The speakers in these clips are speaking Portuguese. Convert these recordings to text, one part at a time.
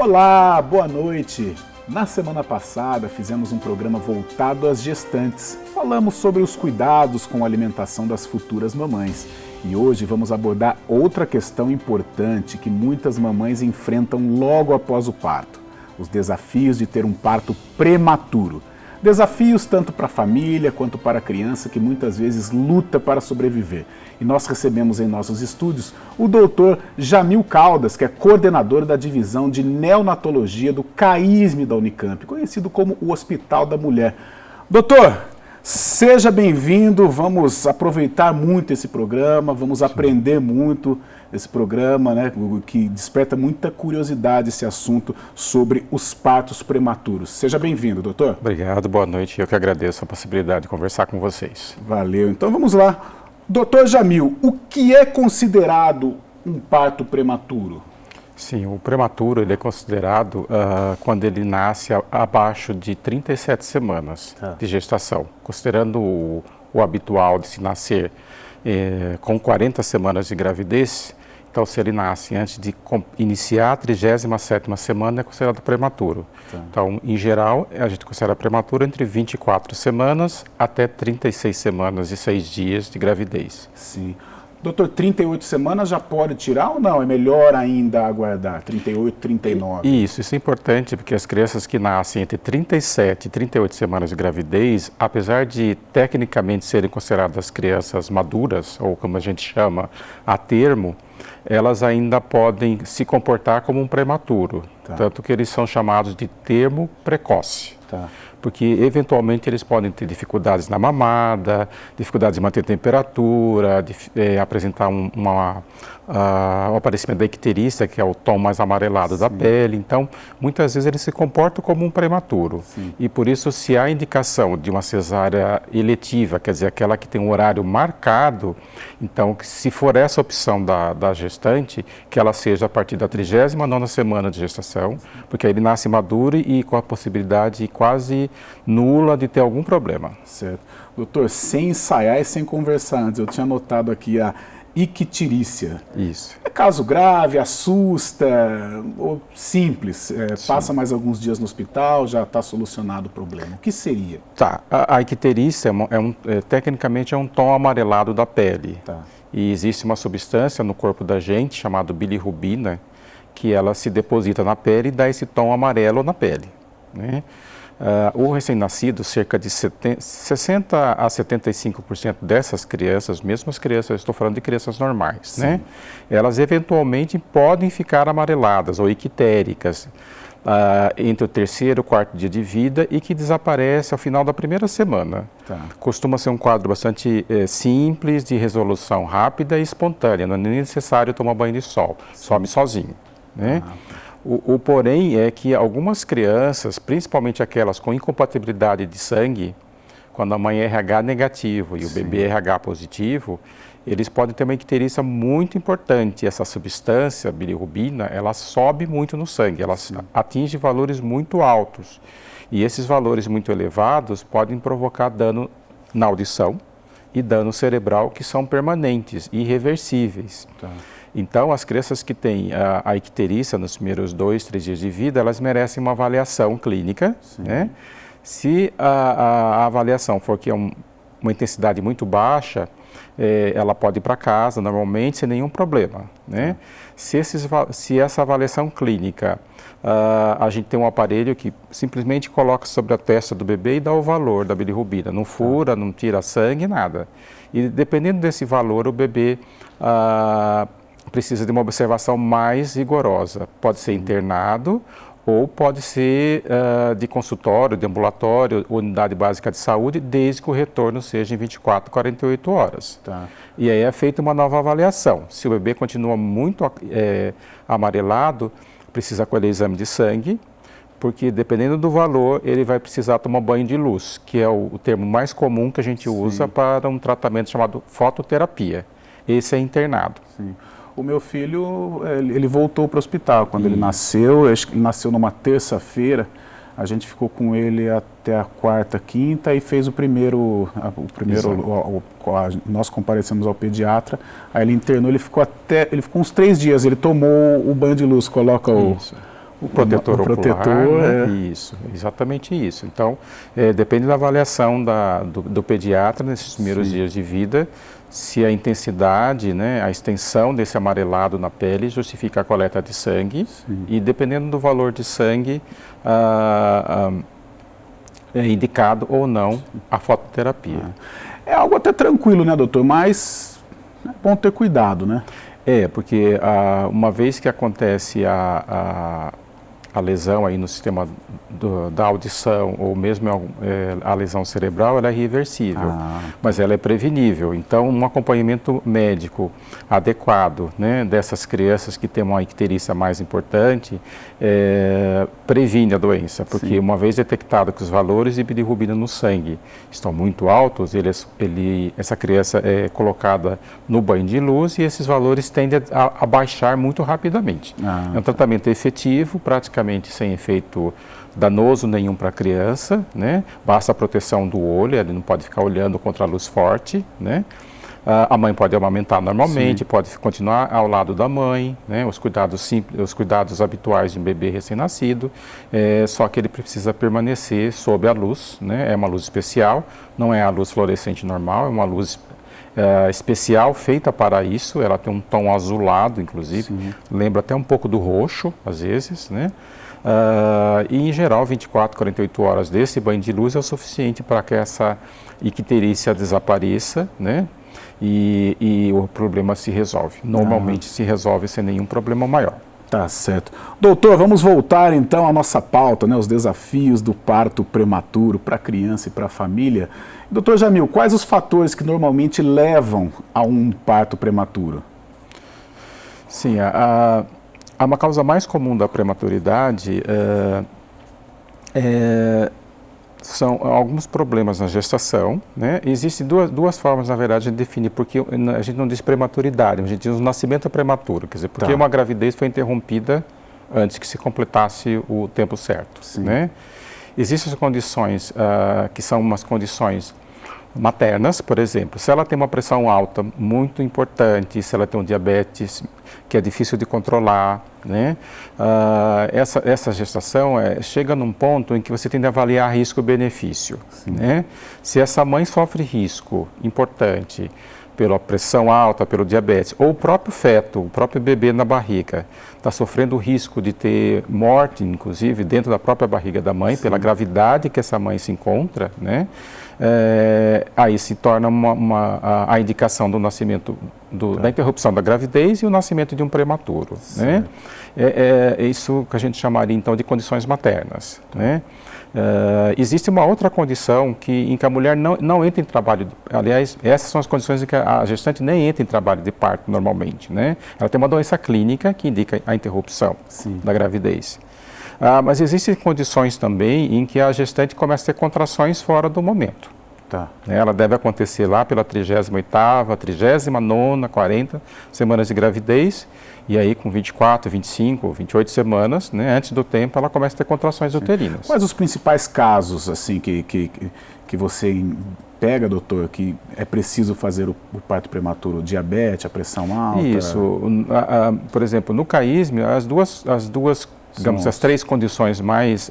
Olá, boa noite! Na semana passada fizemos um programa voltado às gestantes. Falamos sobre os cuidados com a alimentação das futuras mamães. E hoje vamos abordar outra questão importante que muitas mamães enfrentam logo após o parto: os desafios de ter um parto prematuro. Desafios tanto para a família quanto para a criança que muitas vezes luta para sobreviver. E nós recebemos em nossos estúdios o doutor Jamil Caldas, que é coordenador da divisão de neonatologia do CAISM da Unicamp, conhecido como o Hospital da Mulher. Doutor, seja bem-vindo, vamos aproveitar muito esse programa, vamos aprender muito esse programa, né, que desperta muita curiosidade esse assunto sobre os partos prematuros. Seja bem-vindo, doutor. Obrigado, boa noite. Eu que agradeço a possibilidade de conversar com vocês. Valeu. Então vamos lá. Doutor Jamil, o que é considerado um parto prematuro? Sim, o prematuro ele é considerado quando ele nasce abaixo de 37 semanas de gestação, considerando o habitual de se nascer com 40 semanas de gravidez. Então, se ele nasce antes de iniciar a 37ª semana, é considerado prematuro. Então, em geral, a gente considera prematuro entre 24 semanas até 36 semanas e 6 dias de gravidez. Sim. Doutor, 38 semanas já pode tirar ou não? É melhor ainda aguardar? 38, 39? Isso é importante porque as crianças que nascem entre 37 e 38 semanas de gravidez, apesar de tecnicamente serem consideradas crianças maduras, ou como a gente chama, a termo, elas ainda podem se comportar como um prematuro, tanto que eles são chamados de termo precoce. Porque eventualmente eles podem ter dificuldades na mamada, dificuldades de manter temperatura, apresentar um aparecimento da icterícia, que é o tom mais amarelado da pele. Então, muitas vezes eles se comportam como um prematuro. E por isso, se há indicação de uma cesárea eletiva, quer dizer, aquela que tem um horário marcado, então, se for essa opção da gestante, que ela seja a partir da 39ª semana de gestação, porque aí ele nasce maduro e com a possibilidade quase nula de ter algum problema. Certo. Doutor, sem ensaiar e sem conversar antes, eu tinha notado aqui a icterícia. Isso. É caso grave, assusta, ou simples? Passa mais alguns dias no hospital, já está solucionado o problema. O que seria? A icterícia tecnicamente é um tom amarelado da pele. E existe uma substância no corpo da gente chamada bilirrubina, que ela se deposita na pele e dá esse tom amarelo na pele, né? O recém-nascido, cerca de 60 a 75% dessas crianças, mesmo as crianças, eu estou falando de crianças normais, né? Elas eventualmente podem ficar amareladas ou ictéricas entre o 3º e o 4º dia de vida e que desaparece ao final da primeira semana. Costuma ser um quadro bastante simples, de resolução rápida e espontânea, não é nem necessário tomar banho de sol, sobe sozinho, né? O porém é que algumas crianças, principalmente aquelas com incompatibilidade de sangue, quando a mãe é RH negativo e o bebê é RH positivo, eles podem ter uma icterícia muito importante. Essa substância, a bilirrubina, ela sobe muito no sangue, ela atinge valores muito altos. E esses valores muito elevados podem provocar dano na audição e dano cerebral que são permanentes, irreversíveis. Então, as crianças que têm a icterícia nos primeiros 2, 3 dias de vida, elas merecem uma avaliação clínica, né? Se a avaliação for que é uma intensidade muito baixa, ela pode ir para casa normalmente sem nenhum problema, né? Se essa avaliação clínica, a gente tem um aparelho que simplesmente coloca sobre a testa do bebê e dá o valor da bilirrubina, não fura, não tira sangue, nada. E dependendo desse valor, o bebê precisa de uma observação mais rigorosa. Pode ser internado ou pode ser de consultório, de ambulatório, unidade básica de saúde, desde que o retorno seja em 24, 48 horas. E aí é feita uma nova avaliação. Se o bebê continua muito amarelado, precisa colher exame de sangue, porque dependendo do valor, ele vai precisar tomar banho de luz, que é o termo mais comum que a gente usa para um tratamento chamado fototerapia. Esse é internado. O meu filho, ele voltou para o hospital quando ele nasceu. Acho que ele nasceu numa terça-feira. A gente ficou com ele até a quarta, quinta e fez o primeiro nós comparecemos ao pediatra. Aí ele internou, ele ficou uns 3 dias. Ele tomou o banho de luz, coloca o protetor ocular, protetor, né? Isso, exatamente isso. Então, depende da avaliação do pediatra nesses primeiros dias de vida, se a intensidade, né, a extensão desse amarelado na pele justifica a coleta de sangue. E dependendo do valor de sangue, é indicado ou não a fototerapia. É algo até tranquilo, né, doutor? Mas é bom ter cuidado, né? Porque uma vez que acontece a lesão aí no sistema da audição ou mesmo a lesão cerebral, ela é irreversível, mas ela é prevenível. Então, um acompanhamento médico adequado, né, dessas crianças que têm uma icterícia mais importante, previne a doença, porque uma vez detectado que os valores de bilirrubina no sangue estão muito altos, essa criança é colocada no banho de luz e esses valores tendem a baixar muito rapidamente. É um tratamento efetivo, praticamente sem efeito danoso nenhum para a criança, né? Basta a proteção do olho, ele não pode ficar olhando contra a luz forte, né? A mãe pode amamentar normalmente, pode continuar ao lado da mãe, né? Os cuidados simples, os cuidados habituais de um bebê recém-nascido, só que ele precisa permanecer sob a luz, né? É uma luz especial, não é a luz fluorescente normal, é uma luz especial feita para isso. Ela tem um tom azulado, inclusive, lembra até um pouco do roxo, às vezes, né? E em geral 24, 48 horas desse banho de luz é o suficiente para que essa icterícia desapareça, né? E o problema se resolve. Normalmente se resolve sem nenhum problema maior. Tá certo. Doutor, vamos voltar então à nossa pauta, né? Os desafios do parto prematuro para a criança e para a família. Doutor Jamil, quais os fatores que normalmente levam a um parto prematuro? Sim, uma causa mais comum da prematuridade são alguns problemas na gestação, né? Existem duas formas, na verdade, de definir, porque a gente não diz prematuridade, a gente diz o nascimento prematuro, quer dizer, porque uma gravidez foi interrompida antes que se completasse o tempo certo, né? Existem as condições que são umas condições maternas, por exemplo, se ela tem uma pressão alta muito importante, se ela tem um diabetes que é difícil de controlar, né? Essa gestação chega num ponto em que você tem de avaliar risco-benefício, né? Se essa mãe sofre risco importante pela pressão alta, pelo diabetes, ou o próprio feto, o próprio bebê na barriga, está sofrendo o risco de ter morte, inclusive, dentro da própria barriga da mãe, pela gravidade que essa mãe se encontra, né? Aí se torna a indicação do nascimento, da interrupção da gravidez e o nascimento de um prematuro, né? É isso que a gente chamaria, então, de condições maternas, né? Existe uma outra condição em que a mulher não entra em trabalho, aliás, essas são as condições em que a gestante nem entra em trabalho de parto normalmente, né? Ela tem uma doença clínica que indica a interrupção da gravidez. Mas existem condições também em que a gestante começa a ter contrações fora do momento. Ela deve acontecer lá pela 38ª, 39ª, 40 semanas de gravidez, e aí com 24, 25, 28 semanas, né, antes do tempo, ela começa a ter contrações uterinas. Quais os principais casos assim que você pega, doutor, que é preciso fazer o parto prematuro? Diabetes, a pressão alta? Isso. Por exemplo, no caísme, as duas digamos, as três condições mais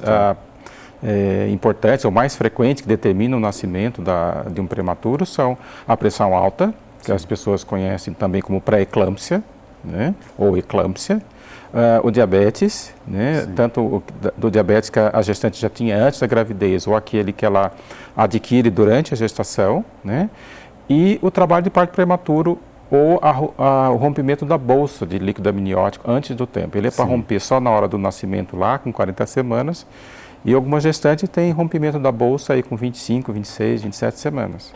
importantes ou mais frequentes que determinam o nascimento de um prematuro são a pressão alta, que as pessoas conhecem também como pré-eclâmpsia, né, ou eclâmpsia, o diabetes, né, tanto do diabetes que a gestante já tinha antes da gravidez ou aquele que ela adquire durante a gestação, né, e o trabalho de parto prematuro ou o rompimento da bolsa de líquido amniótico antes do tempo. Ele é para romper só na hora do nascimento lá, com 40 semanas, e algumas gestantes têm rompimento da bolsa aí com 25, 26, 27 semanas.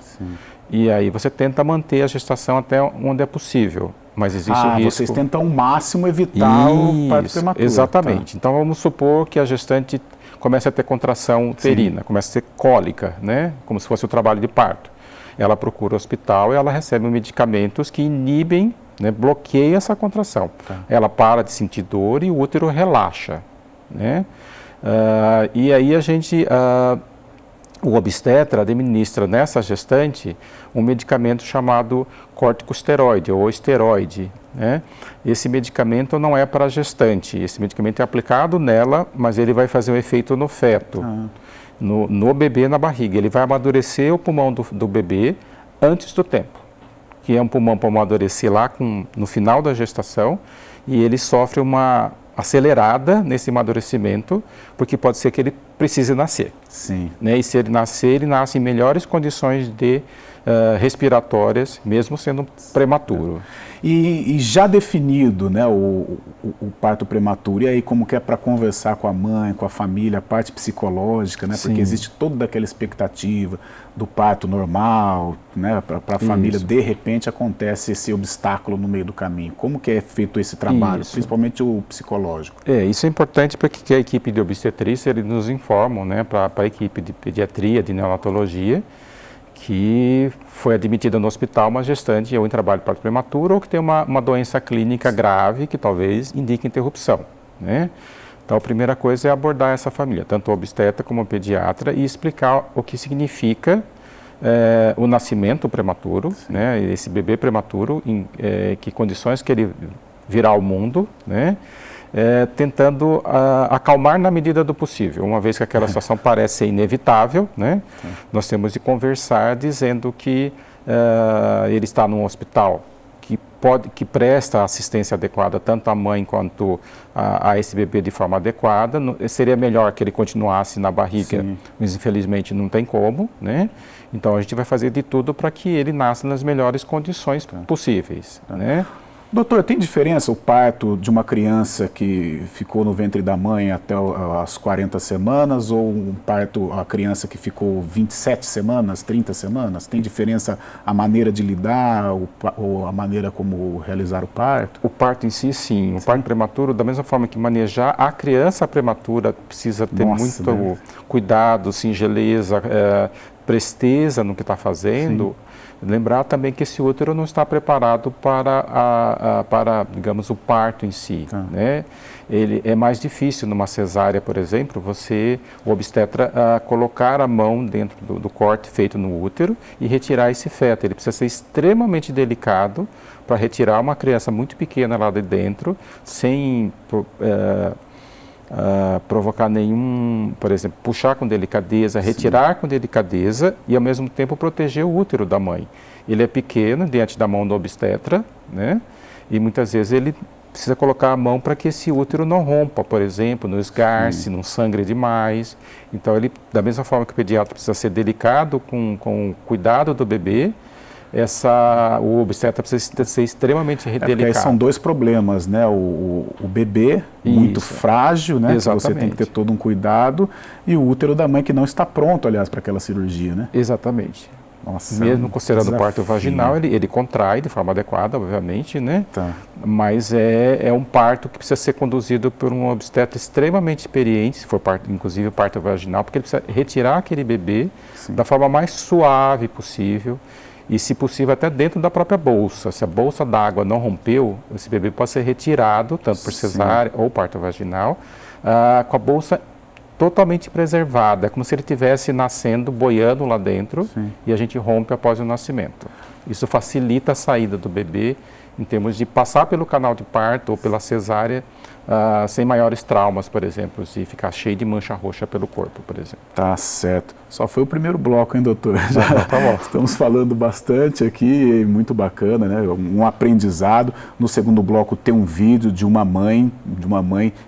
E aí você tenta manter a gestação até onde é possível, mas existe o risco... Vocês tentam ao máximo evitar o parto prematuro. Exatamente. Então vamos supor que a gestante comece a ter contração uterina, comece a ter cólica, né? Como se fosse o trabalho de parto. Ela procura o hospital e ela recebe medicamentos que inibem, né, bloqueiam essa contração. Ela para de sentir dor e o útero relaxa, né? E aí a gente o obstetra administra nessa gestante um medicamento chamado corticosteroide ou esteroide, né? Esse medicamento não é para a gestante, esse medicamento é aplicado nela, mas ele vai fazer um efeito no feto, no bebê na barriga. Ele vai amadurecer o pulmão do bebê antes do tempo, que é um pulmão para amadurecer lá no final da gestação, e ele sofre uma acelerada nesse amadurecimento, porque pode ser que ele precise nascer. Sim. Né? E se ele nascer, ele nasce em melhores condições respiratórias, mesmo sendo prematuro. E já definido, né, o parto prematuro, e aí como que é para conversar com a mãe, com a família, a parte psicológica, né, porque existe toda aquela expectativa do parto normal, né, para a família, de repente acontece esse obstáculo no meio do caminho. Como que é feito esse trabalho, principalmente o psicológico? Isso é importante porque a equipe de obstetrícia, eles nos informam, né, para a equipe de pediatria, de neonatologia, que foi admitida no hospital uma gestante ou em trabalho de parto prematuro ou que tem uma doença clínica grave que talvez indique interrupção, né? Então, a primeira coisa é abordar essa família, tanto o obstetra como o pediatra, e explicar o que significa o nascimento prematuro, né? Esse bebê prematuro, que condições que ele virá ao mundo, né? Tentando acalmar na medida do possível, uma vez que aquela situação parece ser inevitável, né? Nós temos de conversar dizendo que ele está num hospital que presta assistência adequada tanto à mãe quanto a esse bebê de forma adequada. Seria melhor que ele continuasse na barriga, mas infelizmente não tem como, né? Então a gente vai fazer de tudo para que ele nasça nas melhores condições possíveis, né? Doutor, tem diferença o parto de uma criança que ficou no ventre da mãe até as 40 semanas ou um parto, a criança que ficou 27 semanas, 30 semanas? Tem diferença a maneira de lidar ou a maneira como realizar o parto? O parto em si, sim. O parto prematuro, da mesma forma que manejar a criança prematura, precisa ter muito cuidado, singeleza, presteza no que está fazendo. Lembrar também que esse útero não está preparado para digamos, o parto em si, né? Ele é mais difícil numa cesárea, por exemplo, o obstetra, colocar a mão dentro do corte feito no útero e retirar esse feto. Ele precisa ser extremamente delicado para retirar uma criança muito pequena lá de dentro, sem provocar nenhum, por exemplo, puxar com delicadeza, retirar com delicadeza e ao mesmo tempo proteger o útero da mãe. Ele é pequeno diante da mão do obstetra, né? E muitas vezes ele precisa colocar a mão para que esse útero não rompa, por exemplo, não esgarce, não sangre demais. Então ele, da mesma forma que o pediatra precisa ser delicado com o cuidado do bebê, o obstetra precisa ser extremamente delicado. Porque são dois problemas, né? O bebê, muito frágil, né? Exatamente. Você tem que ter todo um cuidado, e o útero da mãe que não está pronto, aliás, para aquela cirurgia, né? Exatamente. Nossa, mesmo considerando o parto vaginal, ele contrai de forma adequada, obviamente, né? Mas é um parto que precisa ser conduzido por um obstetra extremamente experiente, se for parto, inclusive o parto vaginal, porque ele precisa retirar aquele bebê da forma mais suave possível, e, se possível, até dentro da própria bolsa. Se a bolsa d'água não rompeu, esse bebê pode ser retirado, tanto por cesárea ou parto vaginal, com a bolsa totalmente preservada. É como se ele estivesse nascendo, boiando lá dentro, e a gente rompe após o nascimento. Isso facilita a saída do bebê, em termos de passar pelo canal de parto ou pela cesárea, sem maiores traumas, por exemplo, de ficar cheio de mancha roxa pelo corpo, por exemplo. Tá certo. Só foi o primeiro bloco, hein, doutor? Já tá bom. Estamos falando bastante aqui, muito bacana, né? Um aprendizado. No segundo bloco tem um vídeo de uma mãe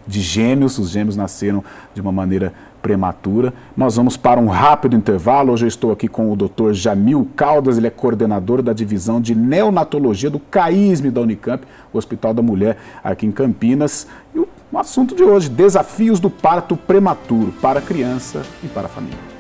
de gêmeos. Os gêmeos nasceram de uma maneira prematura. Nós vamos para um rápido intervalo. Hoje eu estou aqui com o Dr. Jamil Caldas, ele é coordenador da divisão de neonatologia do CAISM da Unicamp, o Hospital da Mulher aqui em Campinas. E o assunto de hoje, desafios do parto prematuro para a criança e para a família.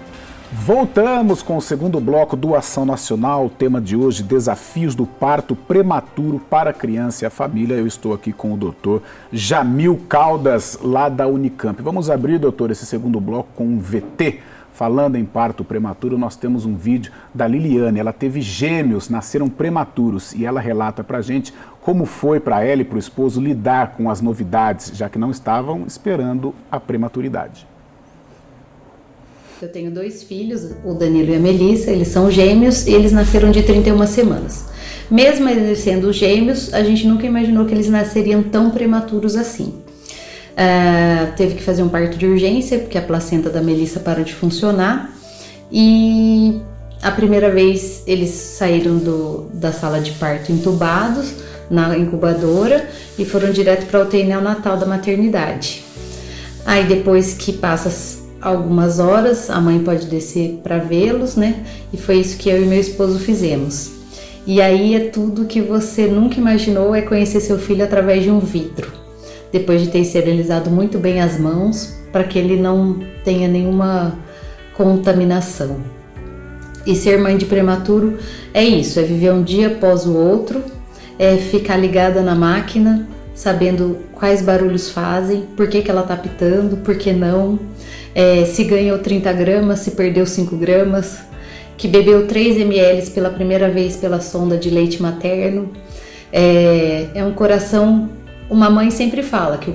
Voltamos com o segundo bloco do Ação Nacional, o tema de hoje, desafios do parto prematuro para a criança e a família. Eu estou aqui com o doutor Jamil Caldas, lá da Unicamp. Vamos abrir, doutor, esse segundo bloco com um VT. Falando em parto prematuro, nós temos um vídeo da Liliane. Ela teve gêmeos, nasceram prematuros, e ela relata pra gente como foi para ela e para o esposo lidar com as novidades, já que não estavam esperando a prematuridade. Eu tenho 2 filhos, o Danilo e a Melissa, eles são gêmeos e eles nasceram de 31 semanas. Mesmo eles sendo gêmeos, a gente nunca imaginou que eles nasceriam tão prematuros assim. Teve que fazer um parto de urgência, porque a placenta da Melissa parou de funcionar. E a primeira vez eles saíram da sala de parto entubados, na incubadora, e foram direto para a UTI neonatal da maternidade. Aí depois que passa algumas horas, a mãe pode descer para vê-los, né? E foi isso que eu e meu esposo fizemos. E aí é tudo que você nunca imaginou, é conhecer seu filho através de um vidro. Depois de ter esterilizado muito bem as mãos, para que ele não tenha nenhuma contaminação. E ser mãe de prematuro é isso, é viver um dia após o outro, é ficar ligada na máquina, sabendo quais barulhos fazem, por que ela tá pitando, por que não, se ganhou 30 gramas, se perdeu 5 gramas, que bebeu 3 ml pela primeira vez pela sonda de leite materno. É um coração, uma mãe sempre fala que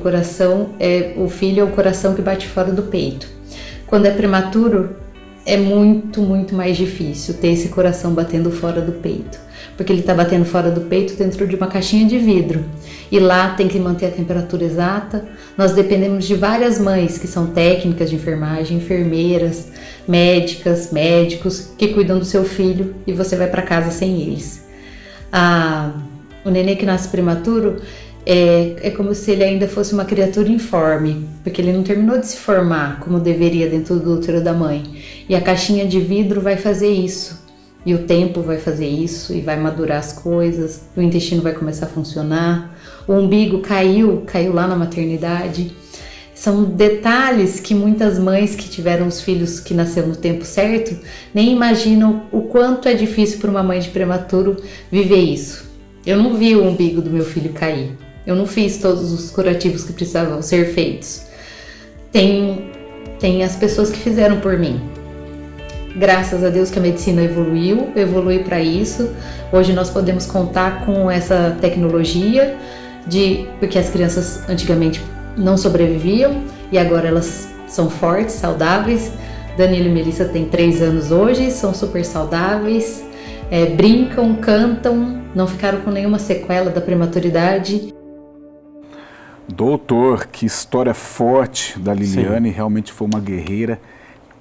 o filho é o coração que bate fora do peito. Quando é prematuro, é muito, muito mais difícil ter esse coração batendo fora do peito, porque ele está batendo fora do peito dentro de uma caixinha de vidro, e lá tem que manter a temperatura exata. Nós dependemos de várias mães que são técnicas de enfermagem, enfermeiras, médicas, médicos que cuidam do seu filho, e você vai para casa sem eles. O nenê que nasce prematuro é como se ele ainda fosse uma criatura informe, porque ele não terminou de se formar como deveria dentro do útero da mãe. E a caixinha de vidro vai fazer isso, e o tempo vai fazer isso, e vai madurar as coisas, o intestino vai começar a funcionar, o umbigo caiu lá na maternidade. São detalhes que muitas mães que tiveram os filhos que nasceram no tempo certo nem imaginam o quanto é difícil para uma mãe de prematuro viver isso. Eu não vi o umbigo do meu filho cair. Eu não fiz todos os curativos que precisavam ser feitos. Tem as pessoas que fizeram por mim. Graças a Deus que a medicina evoluiu para isso. Hoje nós podemos contar com essa tecnologia, porque as crianças antigamente não sobreviviam e agora elas são fortes, saudáveis. Danilo e Melissa têm 3 anos hoje, são super saudáveis, brincam, cantam, não ficaram com nenhuma sequela da prematuridade. Doutor, que história forte da Liliane. Sim. Realmente foi uma guerreira.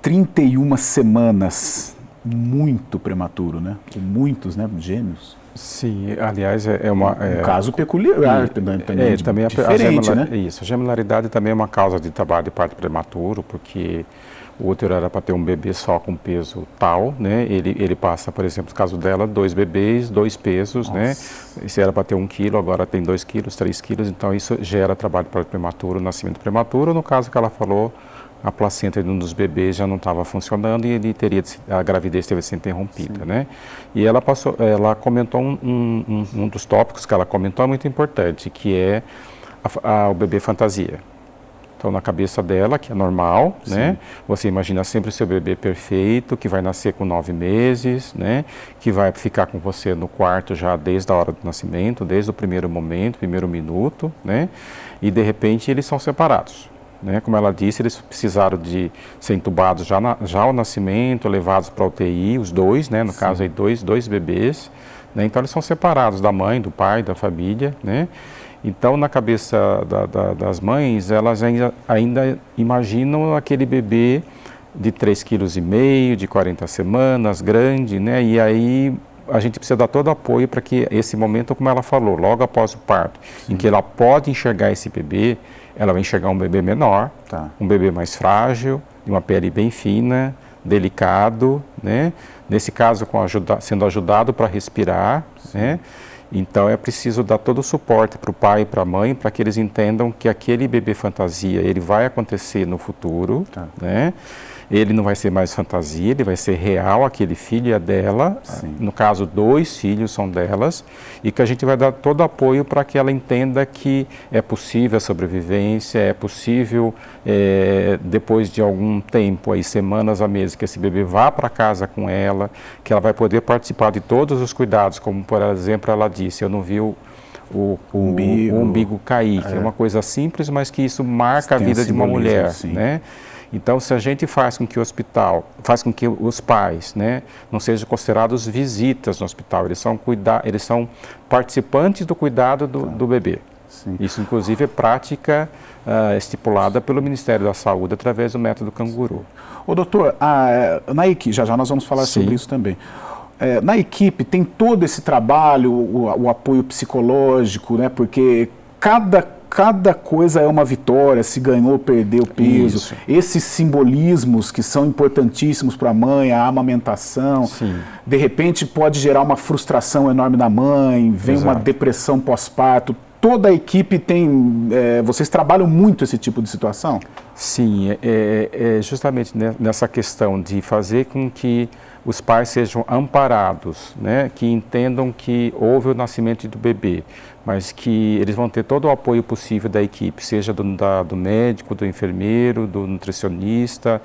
31 semanas, muito prematuro, né? Com muitos, né, gêmeos. Sim, aliás, um caso peculiar também diferente, né? Isso, a gemelaridade também é uma causa de trabalho de parto prematuro, porque o útero era para ter um bebê só com peso tal, né? Ele passa, por exemplo, no caso dela, 2 bebês, 2 pesos, né? Se era para ter 1 quilo, agora tem 2 quilos, 3 quilos, então isso gera trabalho de parto prematuro, nascimento prematuro. No caso que ela falou, a placenta de um dos bebês já não estava funcionando e a gravidez teve que ser interrompida, né? E ela comentou um dos tópicos que ela comentou é muito importante, que é o bebê fantasia. Então, na cabeça dela, que é normal, né? Você imagina sempre o seu bebê perfeito, que vai nascer com 9 meses, né? Que vai ficar com você no quarto já desde a hora do nascimento, desde o primeiro momento, primeiro minuto, né? E, de repente, eles são separados. Né? Como ela disse, eles precisaram de ser entubados já ao nascimento, levados para a UTI, os 2, né? No caso aí, dois bebês, né? Então eles são separados da mãe, do pai, da família, né? Então na cabeça das mães, elas ainda imaginam aquele bebê de 3,5 kg, de 40 semanas, grande, né? E aí a gente precisa dar todo apoio para que esse momento, como ela falou, logo após o parto, em que ela pode enxergar esse bebê, ela vai enxergar um bebê menor, um bebê mais frágil, de uma pele bem fina, delicado, né? Nesse caso, sendo ajudado para respirar, né? Então é preciso dar todo o suporte para o pai e para a mãe, para que eles entendam que aquele bebê fantasia, ele vai acontecer no futuro, né? Ele não vai ser mais fantasia, ele vai ser real, aquele filho é dela, no caso 2 filhos são delas, e que a gente vai dar todo apoio para que ela entenda que é possível a sobrevivência, é possível depois de algum tempo, aí, semanas a meses, que esse bebê vá para casa com ela, que ela vai poder participar de todos os cuidados, como por exemplo ela disse, eu não vi o umbigo cair, que é uma coisa simples, mas que isso marca a vida de uma mulher, né? Então, se a gente faz com que o hospital, faz com que os pais, né, não sejam considerados visitas no hospital, eles são participantes do cuidado do bebê. Sim. Isso, inclusive, é prática estipulada pelo Ministério da Saúde através do método Canguru. Ô, doutor, na equipe, já nós vamos falar sobre isso também. Na equipe tem todo esse trabalho, o apoio psicológico, né? Porque cada coisa é uma vitória, se ganhou, perdeu peso. Isso. Esses simbolismos que são importantíssimos para a mãe, a amamentação, sim, de repente pode gerar uma frustração enorme na mãe, vem uma depressão pós-parto. Toda a equipe tem... vocês trabalham muito esse tipo de situação? Sim, justamente nessa questão de fazer com que os pais sejam amparados, né, que entendam que houve o nascimento do bebê, mas que eles vão ter todo o apoio possível da equipe, seja do médico, do enfermeiro, do nutricionista,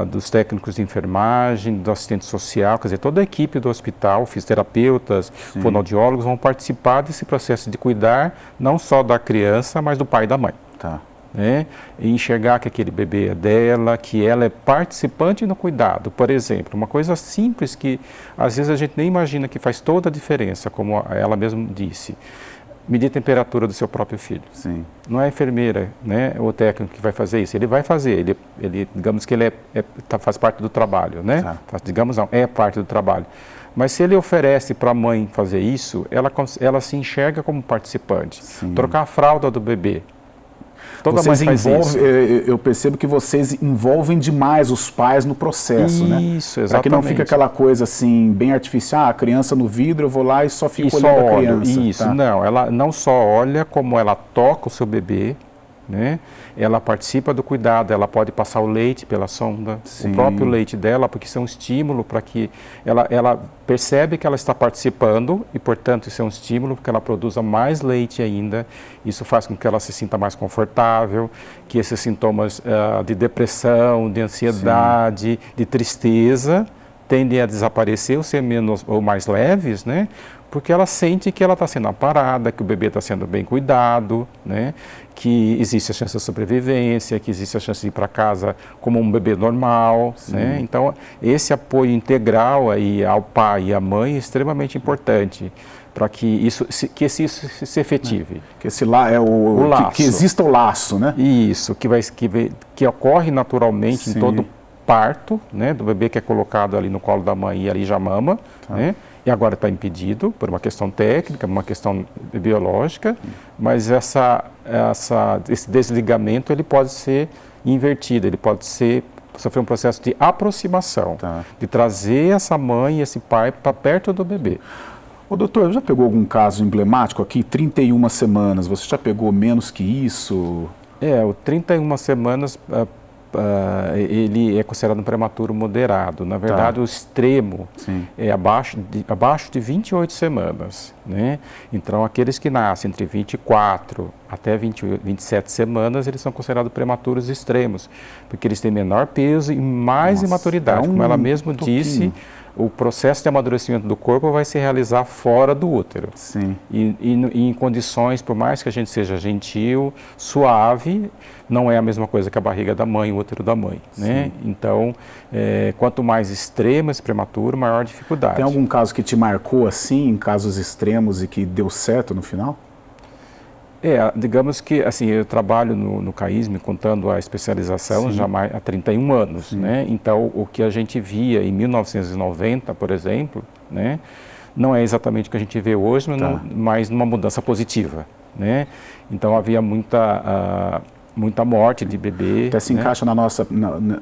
dos técnicos de enfermagem, do assistente social, quer dizer, toda a equipe do hospital, fisioterapeutas, sim, fonoaudiólogos vão participar desse processo de cuidar não só da criança, mas do pai e da mãe. Tá. E enxergar que aquele bebê é dela, que ela é participante no cuidado. Por exemplo, uma coisa simples que às vezes a gente nem imagina que faz toda a diferença, como ela mesma disse, medir a temperatura do seu próprio filho. Sim. Não é a enfermeira, né, ou o técnico que vai fazer isso, ele vai fazer, ele digamos que ele faz parte do trabalho, né? Tá. Digamos não, é parte do trabalho. Mas se ele oferece para a mãe fazer isso, ela se enxerga como participante. Sim. Trocar a fralda do bebê. Toda mãe faz isso. Eu percebo que vocês envolvem demais os pais no processo, né? Isso, exatamente. Para que não fique aquela coisa assim, bem artificial, a criança no vidro, eu vou lá e só fico olhando a criança. Isso, tá? Não, ela não só olha, como ela toca o seu bebê, né? Ela participa do cuidado, ela pode passar o leite pela sonda, sim, o próprio leite dela, porque isso é um estímulo para que ela percebe que ela está participando e, portanto, isso é um estímulo para que ela produza mais leite ainda. Isso faz com que ela se sinta mais confortável, que esses sintomas de depressão, de ansiedade, sim, de tristeza tendem a desaparecer ou ser menos ou mais leves, né? Porque ela sente que ela está sendo amparada, que o bebê está sendo bem cuidado, né? Que existe a chance de sobrevivência, que existe a chance de ir para casa como um bebê normal, né? Então, esse apoio integral aí ao pai e à mãe é extremamente importante para que isso se efetive. Que esse lá é o laço. Que exista o laço, né? Isso, que ocorre naturalmente, sim, em todo parto, né? Do bebê que é colocado ali no colo da mãe e ali já mama, tá, né? E agora está impedido por uma questão técnica, uma questão biológica, mas esse desligamento ele pode ser invertido, ele pode sofrer um processo de aproximação, tá, de trazer essa mãe e esse pai para perto do bebê. Ô, doutor, já pegou algum caso emblemático aqui? 31 semanas, você já pegou menos que isso? O 31 semanas... ele é considerado um prematuro moderado. Na verdade, tá, o extremo, sim, é abaixo de 28 semanas. Né? Então, aqueles que nascem entre 24 até 27 semanas, eles são considerados prematuros extremos, porque eles têm menor peso e mais imaturidade. Como ela mesma disse, o processo de amadurecimento do corpo vai se realizar fora do útero. Sim. E em condições, por mais que a gente seja gentil, suave, não é a mesma coisa que a barriga da mãe, o útero da mãe. Né? Então, quanto mais extremo esse prematuro, maior a dificuldade. Tem algum caso que te marcou assim, em casos extremos e que deu certo no final? Digamos que assim, eu trabalho no CAISM contando a especialização, sim, já há 31 anos, né? Então, o que a gente via em 1990, por exemplo, né, não é exatamente o que a gente vê hoje, tá, mas numa mudança positiva, né? Então, havia muita morte de bebê. Até se encaixa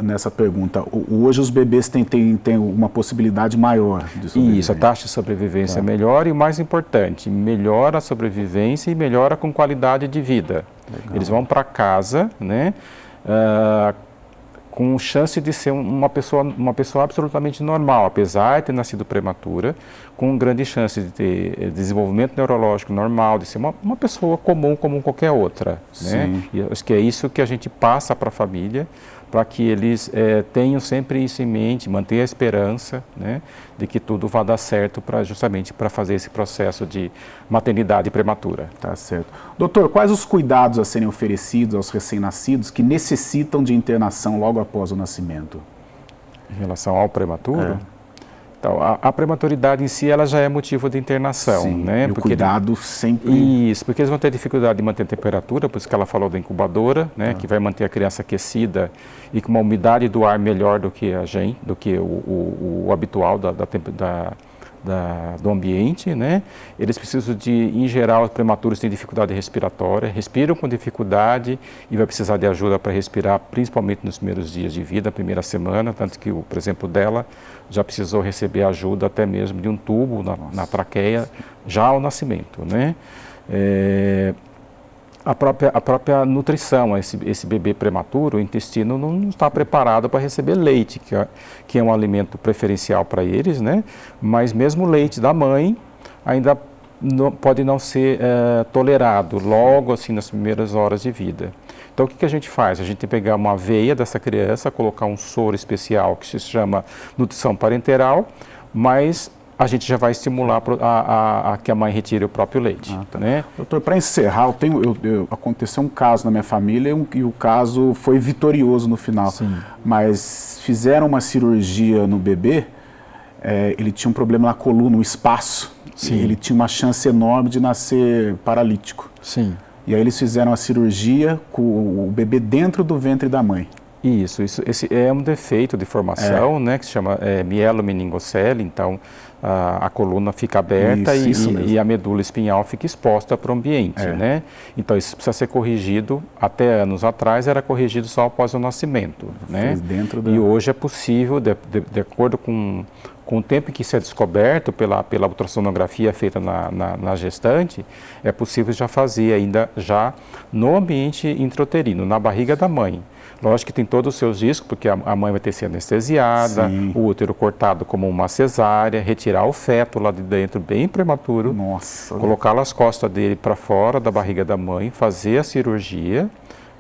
nessa pergunta. Hoje os bebês têm uma possibilidade maior de sobrevivência. Isso, a taxa de sobrevivência é melhor e o mais importante, melhora a sobrevivência e melhora com qualidade de vida. Legal. Eles vão para casa, né, com chance de ser uma pessoa absolutamente normal, apesar de ter nascido prematura, com grande chance de ter desenvolvimento neurológico normal, de ser uma pessoa comum como qualquer outra. Né? E acho que é isso que a gente passa para a família, para que eles tenham sempre isso em mente, manter a esperança, né, de que tudo vai dar certo justamente para fazer esse processo de maternidade prematura. Tá certo. Doutor, quais os cuidados a serem oferecidos aos recém-nascidos que necessitam de internação logo após o nascimento? Em relação ao prematuro? Então, a prematuridade em si, ela já é motivo de internação, sim, né? E o cuidado sempre... Isso, porque eles vão ter dificuldade de manter a temperatura, por isso que ela falou da incubadora, né? Que vai manter a criança aquecida e com uma umidade do ar melhor do que o habitual do ambiente, né? Eles precisam em geral, os prematuros têm dificuldade respiratória, respiram com dificuldade e vai precisar de ajuda para respirar, principalmente nos primeiros dias de vida, a primeira semana, tanto que, por exemplo, dela já precisou receber ajuda até mesmo de um tubo na traqueia já ao nascimento, né? A própria nutrição, esse bebê prematuro, o intestino não está preparado para receber leite, que é um alimento preferencial para eles, né? Mas mesmo o leite da mãe ainda pode não ser tolerado logo assim nas primeiras horas de vida. Então o que a gente faz? A gente tem que pegar uma veia dessa criança, colocar um soro especial que se chama nutrição parenteral, mas a gente já vai estimular a que a mãe retire o próprio leite. Tá. Né? Doutor, para encerrar, aconteceu um caso na minha família e o caso foi vitorioso no final. Sim. Mas fizeram uma cirurgia no bebê, ele tinha um problema na coluna, um espaço. Sim. E ele tinha uma chance enorme de nascer paralítico. Sim. E aí eles fizeram a cirurgia com o bebê dentro do ventre da mãe. Esse é um defeito de formação, né, que se chama mielomeningocele, então a coluna fica aberta e a medula espinhal fica exposta para o ambiente, né? Então isso precisa ser corrigido, até anos atrás era corrigido só após o nascimento, né? E hoje é possível, de acordo com o tempo em que isso é descoberto pela ultrassonografia feita na gestante, é possível já fazer já no ambiente intrauterino, na barriga da mãe. Lógico que tem todos os seus riscos, porque a mãe vai ter que ser anestesiada, o útero cortado como uma cesárea, retirar o feto lá de dentro bem prematuro, colocar as costas dele para fora da barriga da mãe, fazer a cirurgia,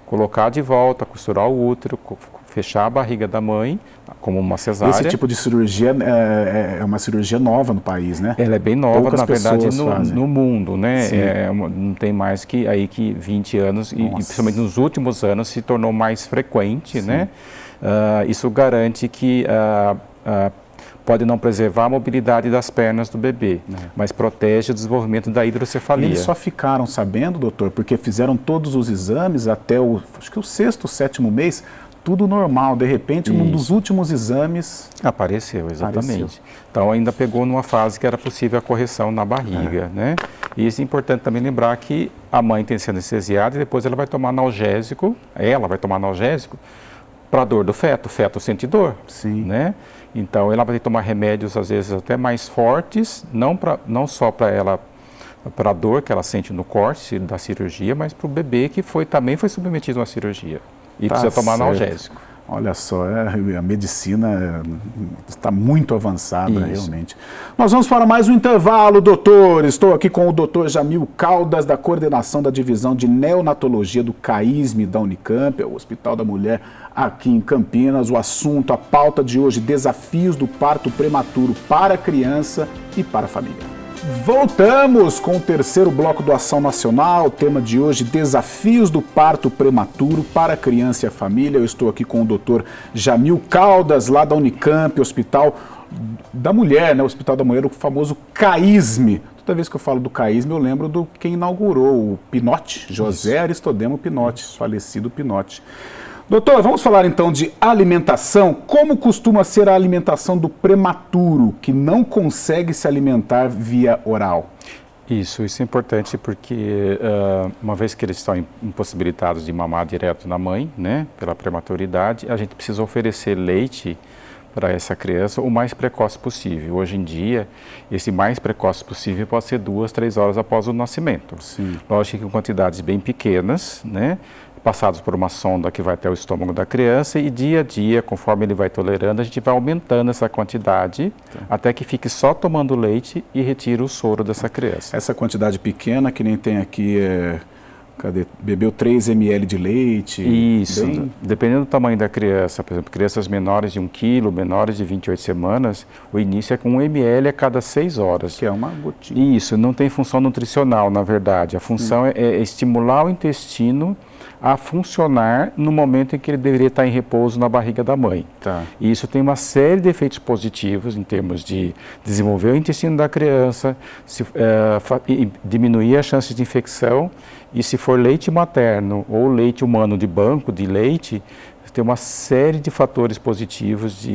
colocar de volta, costurar o útero, fechar a barriga da mãe como uma cesárea. Esse tipo de cirurgia é uma cirurgia nova no país, né? Ela é bem nova, poucas na verdade, pessoas no mundo, né? Não tem mais que 20 anos e principalmente nos últimos anos se tornou mais frequente, né? Isso garante que pode não preservar a mobilidade das pernas do bebê, mas protege o desenvolvimento da hidrocefalia. E eles só ficaram sabendo, doutor, porque fizeram todos os exames até acho que o 6º, 7º mês, tudo normal. De repente, num dos últimos exames... Apareceu, exatamente. Então, ainda pegou numa fase que era possível a correção na barriga, né? E isso é importante também lembrar que a mãe tem que ser anestesiada e depois ela vai tomar analgésico, para a dor do feto. O feto sente dor, né? Então, ela vai ter que tomar remédios, às vezes, até mais fortes, não só para ela, para a dor que ela sente no corte da cirurgia, mas para o bebê que também foi submetido a uma cirurgia. E precisa tomar analgésico. Olha só, a medicina está muito avançada, realmente. Nós vamos para mais um intervalo, doutor. Estou aqui com o doutor Jamil Caldas, da coordenação da divisão de neonatologia do CAISM da Unicamp, o Hospital da Mulher aqui em Campinas. O assunto, a pauta de hoje, desafios do parto prematuro para a criança e para a família. Voltamos com o terceiro bloco do Ação Nacional, o tema de hoje, desafios do parto prematuro para a criança e a família. Eu estou aqui com o Dr. Jamil Caldas, lá da Unicamp, Hospital da Mulher, né? O Hospital da Mulher, o famoso CAISM. Toda vez que eu falo do CAISM, eu lembro do quem inaugurou, o Pinotti, José Aristodemo Pinotti, falecido Pinotti. Doutor, vamos falar então de alimentação. Como costuma ser a alimentação do prematuro, que não consegue se alimentar via oral? Isso é importante porque uma vez que eles estão impossibilitados de mamar direto na mãe, né, pela prematuridade, a gente precisa oferecer leite para essa criança o mais precoce possível. Hoje em dia, esse mais precoce possível pode ser 2, 3 horas após o nascimento. Lógico que em quantidades bem pequenas, né, passados por uma sonda que vai até o estômago da criança e dia a dia, conforme ele vai tolerando, a gente vai aumentando essa quantidade até que fique só tomando leite e retira o soro dessa criança. Essa quantidade pequena, que nem tem aqui Cadê? Bebeu 3 ml de leite? Isso, dependendo do tamanho da criança, por exemplo, crianças menores de 1 quilo, menores de 28 semanas, o início é com 1 ml a cada 6 horas. Que é uma gotinha. Isso, não tem função nutricional, na verdade. A função é estimular o intestino a funcionar no momento em que ele deveria estar em repouso na barriga da mãe. Tá. E isso tem uma série de efeitos positivos em termos de desenvolver o intestino da criança, diminuir as chances de infecção, e se for leite materno ou leite humano de banco de leite, tem uma série de fatores positivos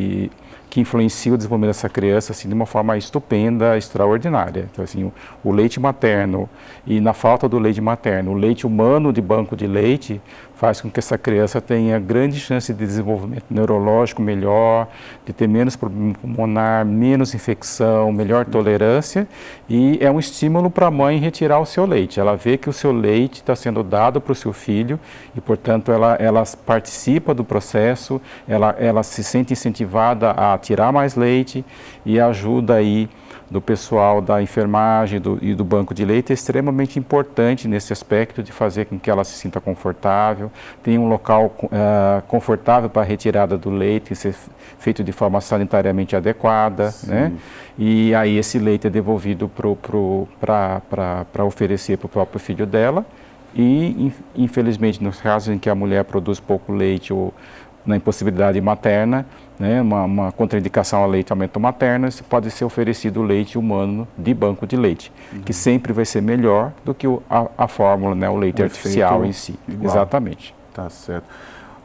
que influenciam o desenvolvimento dessa criança assim, de uma forma estupenda, extraordinária. Então, assim, o leite materno, e na falta do leite materno, o leite humano de banco de leite faz com que essa criança tenha grande chance de desenvolvimento neurológico melhor, de ter menos problema pulmonar, menos infecção, melhor tolerância, e é um estímulo para a mãe retirar o seu leite. Ela vê que o seu leite está sendo dado para o seu filho e, portanto, ela participa do processo, ela se sente incentivada a tirar mais leite e ajuda aí do pessoal da enfermagem e do banco de leite é extremamente importante nesse aspecto de fazer com que ela se sinta confortável, tenha um local confortável para a retirada do leite, ser feito de forma sanitariamente adequada, né? E aí esse leite é devolvido para oferecer para o próprio filho dela e, infelizmente, nos casos em que a mulher produz pouco leite ou na impossibilidade materna, né, uma contraindicação ao leite aumento materno, pode ser oferecido o leite humano de banco de leite, que sempre vai ser melhor do que a fórmula, né, o leite artificial em si. Igual. Exatamente. Tá certo.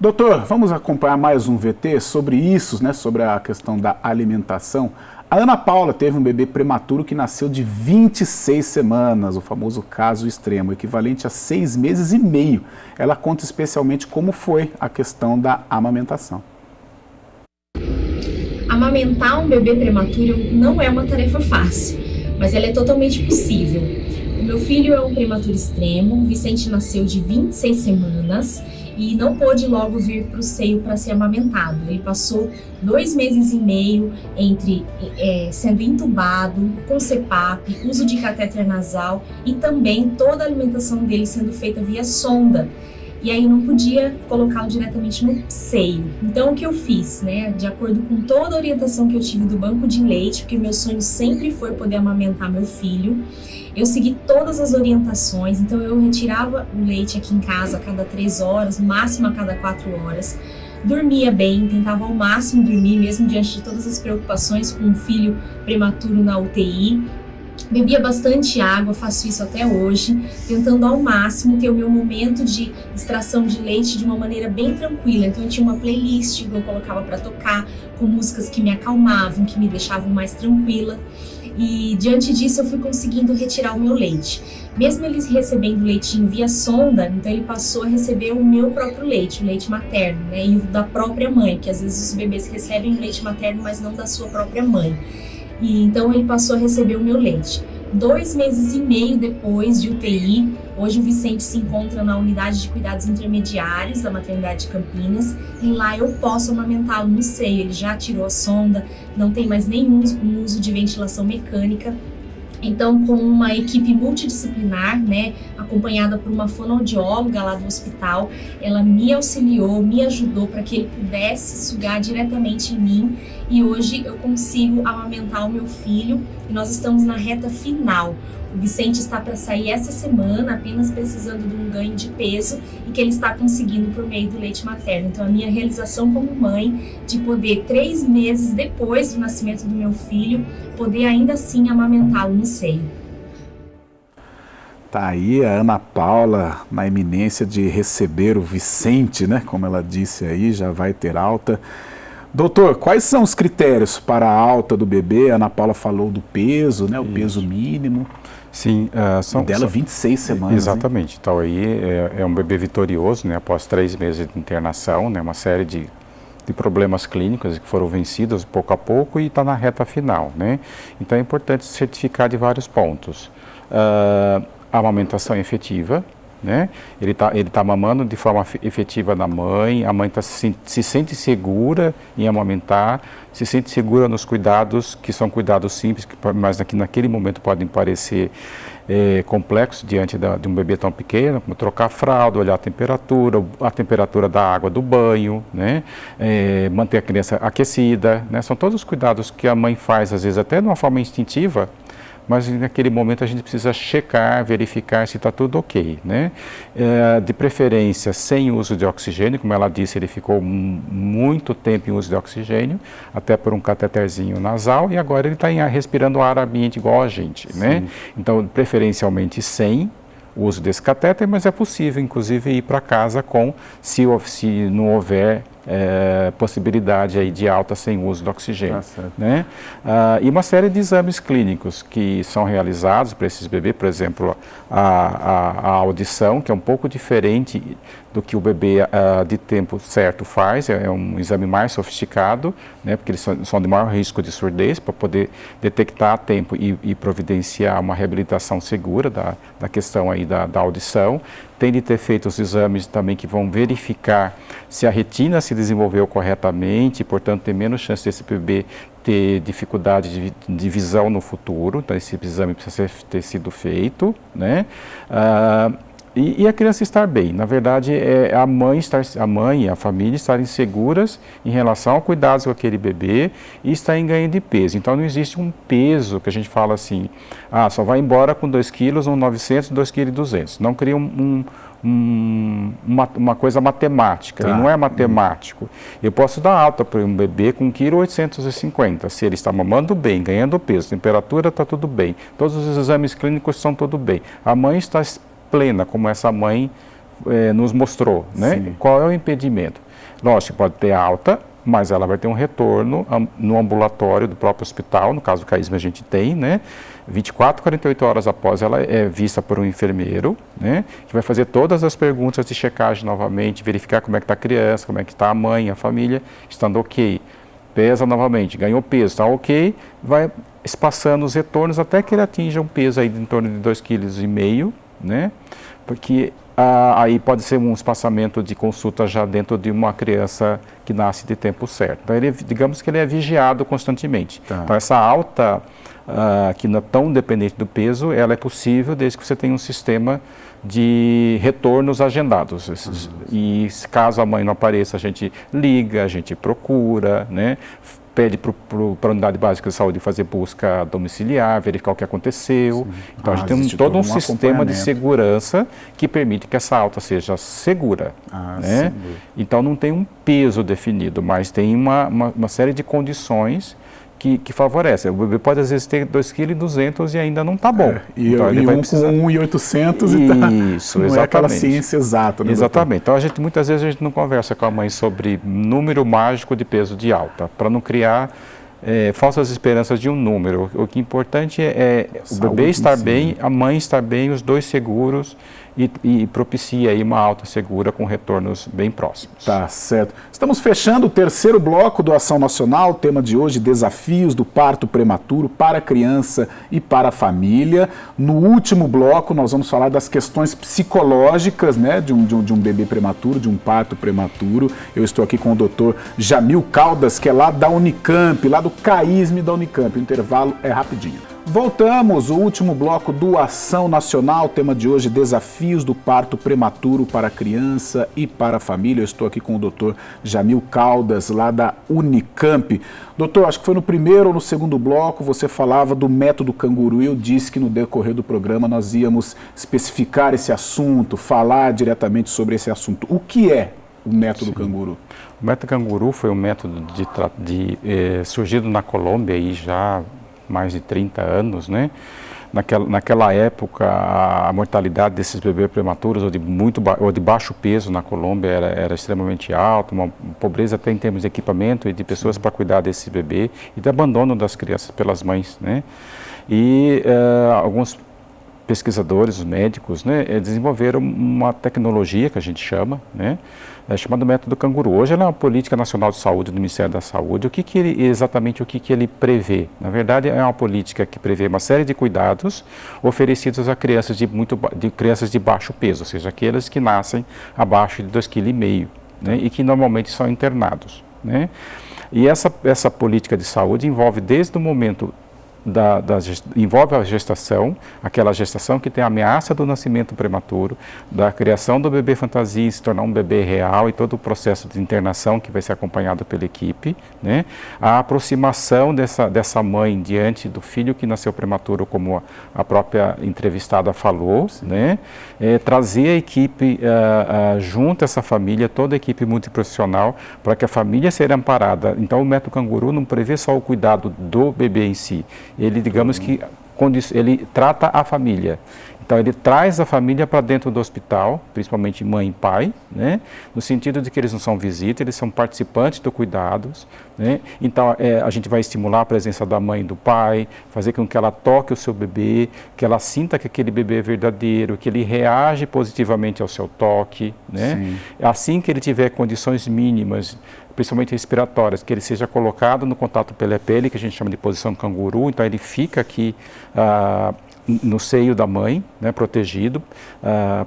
Doutor, vamos acompanhar mais um VT sobre isso, né, sobre a questão da alimentação. A Ana Paula teve um bebê prematuro que nasceu de 26 semanas, o famoso caso extremo, equivalente a 6 meses e meio. Ela conta especialmente como foi a questão da amamentação. Amamentar um bebê prematuro não é uma tarefa fácil, mas ela é totalmente possível. O meu filho é um prematuro extremo, o Vicente nasceu de 26 semanas e não pôde logo vir para o seio para ser amamentado. Ele passou 2 meses e meio entre sendo entubado, com CPAP, uso de catéter nasal e também toda a alimentação dele sendo feita via sonda. E aí eu não podia colocá-lo diretamente no seio. Então o que eu fiz, né, de acordo com toda a orientação que eu tive do banco de leite, porque meu sonho sempre foi poder amamentar meu filho, eu segui todas as orientações. Então eu retirava o leite aqui em casa a cada 3 horas, no máximo a cada 4 horas. Dormia bem, tentava ao máximo dormir, mesmo diante de todas as preocupações com um filho prematuro na UTI. Bebia bastante água, faço isso até hoje, tentando ao máximo ter o meu momento de extração de leite de uma maneira bem tranquila. Então eu tinha uma playlist que eu colocava para tocar, com músicas que me acalmavam, que me deixavam mais tranquila. E diante disso eu fui conseguindo retirar o meu leite. Mesmo ele recebendo leitinho via sonda, então ele passou a receber o meu próprio leite, o leite materno, né, e o da própria mãe, porque às vezes os bebês recebem leite materno, mas não da sua própria mãe. E então ele passou a receber o meu leite. 2 meses e meio depois de UTI, hoje o Vicente se encontra na unidade de cuidados intermediários da maternidade de Campinas e lá eu posso amamentá-lo no seio. Ele já tirou a sonda, não tem mais nenhum uso de ventilação mecânica. Então, com uma equipe multidisciplinar, né, acompanhada por uma fonoaudióloga lá do hospital, ela me auxiliou, me ajudou para que ele pudesse sugar diretamente em mim e hoje eu consigo amamentar o meu filho e nós estamos na reta final. O Vicente está para sair essa semana, apenas precisando de um ganho de peso e que ele está conseguindo por meio do leite materno. Então, a minha realização como mãe de poder, 3 meses depois do nascimento do meu filho, poder ainda assim amamentá-lo no seio. Tá aí a Ana Paula na iminência de receber o Vicente, né? Como ela disse aí, já vai ter alta. Doutor, quais são os critérios para a alta do bebê? A Ana Paula falou do peso, né? O peso mínimo. Sim, são 26 semanas. Exatamente. Hein? Então aí é um bebê vitorioso, né? Após 3 meses de internação, né? Uma série de problemas clínicos que foram vencidos pouco a pouco e está na reta final, né? Então é importante certificar de vários pontos. A amamentação efetiva, né? Ele tá mamando de forma efetiva na mãe, a mãe se sente segura em amamentar, se sente segura nos cuidados, que são cuidados simples, mas que naquele momento podem parecer complexos diante de um bebê tão pequeno, como trocar a fralda, olhar a temperatura da água do banho, né? Manter a criança aquecida, né? São todos os cuidados que a mãe faz, às vezes até de uma forma instintiva, mas naquele momento a gente precisa checar, verificar se está tudo ok, né? De preferência sem uso de oxigênio, como ela disse, ele ficou muito tempo em uso de oxigênio, até por um cateterzinho nasal, e agora ele está respirando ar ambiente igual a gente, né? Então, preferencialmente sem o uso desse catéter, mas é possível, inclusive, ir para casa se não houver possibilidade aí de alta sem uso do oxigênio, né? E uma série de exames clínicos que são realizados para esses bebês, por exemplo, a audição, que é um pouco diferente do que o bebê de tempo certo faz, é um exame mais sofisticado, né? Porque eles são de maior risco de surdez, para poder detectar a tempo e providenciar uma reabilitação segura da questão aí da audição. Tem de ter feito os exames também que vão verificar se a retina se desenvolveu corretamente, portanto tem menos chance desse bebê ter dificuldade de visão no futuro, então esse exame precisa ter sido feito, né? E a criança estar bem. Na verdade, a mãe e a família estarem seguras em relação ao cuidado com aquele bebê e estar em ganho de peso. Então, não existe um peso que a gente fala assim, só vai embora com 2 quilos, 900, 2,2 kg. Não cria uma coisa matemática, e não é matemático. Eu posso dar alta para um bebê com 1,850 kg, se ele está mamando bem, ganhando peso, temperatura está tudo bem, todos os exames clínicos estão tudo bem. A mãe está plena, como essa mãe nos mostrou, né? Sim. Qual é o impedimento? Lógico, pode ter alta, mas ela vai ter um retorno no ambulatório do próprio hospital, no caso do CAISM a gente tem, né? 24, 48 horas após ela é vista por um enfermeiro, né? Que vai fazer todas as perguntas de checagem novamente, verificar como é que está a criança, como é que está a mãe, a família, estando ok. Pesa novamente, ganhou peso, está ok, vai espaçando os retornos até que ele atinja um peso aí de em torno de 2,5 kg, né? Porque aí pode ser um espaçamento de consulta já dentro de uma criança que nasce de tempo certo. Então, digamos que ele é vigiado constantemente. Então, essa alta, que não é tão dependente do peso, ela é possível desde que você tenha um sistema de retornos agendados. E caso a mãe não apareça, a gente liga, a gente procura, né? Pede para a unidade básica de saúde fazer busca domiciliar, verificar o que aconteceu. Então, a gente tem todo um sistema de segurança que permite que essa alta seja segura, né? Então, não tem um peso definido, mas tem uma série de condições que favorece. O bebê pode, às vezes, ter 2,2 kg e ainda não está bom. Então, ele vai precisar... com 1,800 e tá... Isso, não exatamente. É aquela ciência exata, né, exatamente. Doutor? Então, muitas vezes a gente não conversa com a mãe sobre número mágico de peso de alta, para não criar falsas esperanças de um número. O que é importante é o bebê estar bem, a mãe estar bem, os dois seguros e propicia aí uma alta segura com retornos bem próximos. Tá certo. Estamos fechando o terceiro bloco do Ação Nacional, o tema de hoje, desafios do parto prematuro para a criança e para a família. No último bloco nós vamos falar das questões psicológicas, né, de um bebê prematuro, de um parto prematuro. Eu estou aqui com o Dr. Jamil Caldas, que é lá da Unicamp, lá do CAISM da Unicamp. O intervalo é rapidinho. Voltamos, o último bloco do Ação Nacional, tema de hoje, desafios do parto prematuro para a criança e para a família. Eu estou aqui com o Dr. Jamil Caldas, lá da Unicamp. Doutor, acho que foi no primeiro ou no segundo bloco, você falava do método canguru e eu disse que no decorrer do programa nós íamos especificar esse assunto, falar diretamente sobre esse assunto. O que é o método canguru? O método canguru foi um método surgido na Colômbia aí já mais de 30 anos, né? Naquela época, a mortalidade desses bebês prematuros ou de baixo peso na Colômbia era extremamente alta, uma pobreza até em termos de equipamento e de pessoas para cuidar desse bebê e de abandono das crianças pelas mães, né? E algumas pesquisadores, os médicos, né, desenvolveram uma tecnologia que a gente chama, né, chamado método canguru. Hoje ela é uma política nacional de saúde do Ministério da Saúde. Exatamente o que ele prevê? Na verdade, é uma política que prevê uma série de cuidados oferecidos a crianças crianças de baixo peso, ou seja, aqueles que nascem abaixo de 2,5 kg, né, e que normalmente são internados, né. E essa política de saúde envolve desde o momento envolve a gestação, aquela gestação que tem a ameaça do nascimento prematuro, da criação do bebê fantasia e se tornar um bebê real e todo o processo de internação que vai ser acompanhado pela equipe, né? A aproximação dessa mãe diante do filho que nasceu prematuro, como a própria entrevistada falou, né? Trazer a equipe junto a essa família, toda a equipe multiprofissional, para que a família seja amparada. Então o método canguru não prevê só o cuidado do bebê em si. Ele, digamos que, ele trata a família. Então, ele traz a família para dentro do hospital, principalmente mãe e pai, né? No sentido de que eles não são visita, eles são participantes do cuidados, né? Então, a gente vai estimular a presença da mãe e do pai, fazer com que ela toque o seu bebê, que ela sinta que aquele bebê é verdadeiro, que ele reage positivamente ao seu toque, né? Sim. Assim que ele tiver condições mínimas, principalmente respiratórias, que ele seja colocado no contato pela pele, que a gente chama de posição canguru. Então ele fica aqui no seio da mãe, né, protegido